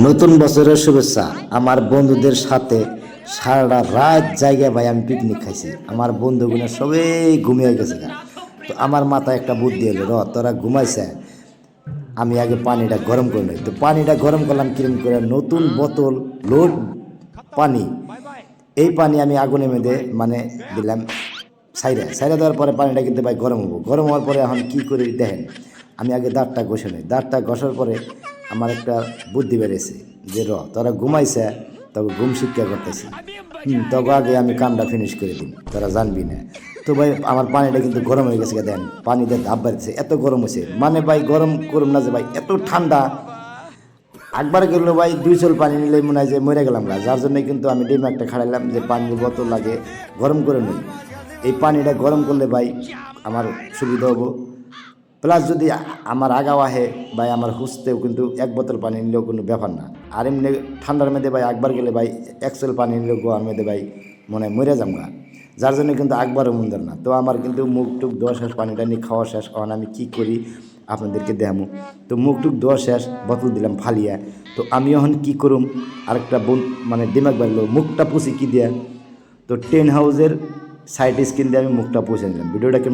নতুন বছরের শুভেচ্ছা। আমার বন্ধুদের সাথে সারা রাত জায়গায় ভাই আমি পিকনিক খাইছি। আমার বন্ধুগুলো সবাই ঘুমিয়ে গেছে গা। তো আমার মাথায় একটা বুদ্ধি এলো, তোরা ঘুমাইছে, আমি আগে পানিটা গরম করে নিই। তো পানিটা গরম করলাম কিরম করে, নতুন বোতল লোড পানি, এই পানি আমি আগুনে মেঁধে মানে দিলাম সাইরা সাইরা দেওয়ার পরে পানিটা কিন্তু ভাই গরম হবো। গরম হওয়ার পরে এখন কী করি দেখেন, আমি আগে দাঁতটা ঘষে নিই। দাঁতটা ঘষার পরে আমার একটা বুদ্ধি বেড়েছে যে তোরা ঘুমাইছে, তবে ঘুম শিক্ষা করতেছি। তবে আগে আমি কামটা ফিনিশ করে দিই, তোরা জানবি না। তো ভাই আমার পানিটা কিন্তু গরম হয়ে গেছে, দেন পানিতে ধাপ বাড়ছে, এত গরম হয়েছে মানে ভাই গরম করুম না যে ভাই এত ঠান্ডা। একবার গেল ভাই 2 চল পানি নিলে মনে হয় যে মরে গেলাম গা। যার জন্য কিন্তু আমি ডিম একটা খাড়াইলাম যে পানির বোতল লাগে গরম করে নিই। এই পানিটা গরম করলে ভাই আমার সুবিধা হবো, প্লাস যদি আমার আগাও আহে ভাই আমার হুসতেও কিন্তু 1 বোতল পানি নিলেও কোনো ব্যাপার না। আর এমনি ঠান্ডার মধ্যে ভাই একবার গেলে ভাই 1 চল পানি নিলেও গোয়ার মধ্যে ভাই মনে হয় মরে যাম গা। যার জন্য কিন্তু একবারও মন্দির না। তো আমার কিন্তু মুখ টুক ধোয়া শেষ, পানিটা নিয়ে খাওয়া শেষ। কারণ আমি কী করি আপনাদেরকে দেখামো। তো মুখ টুক ধোয়া শেষ, বোতল দিলাম ফালিয়া। তো আমি এখন কী করুম, আরেকটা মানে দিমাগ বাড়লো, মুখটা পুষি কী দিয়া। তো 10 হাউসের সাইড স্ক্রিন দিয়ে আমি মুখটা পুষে নিলাম। ভিডিওটাকে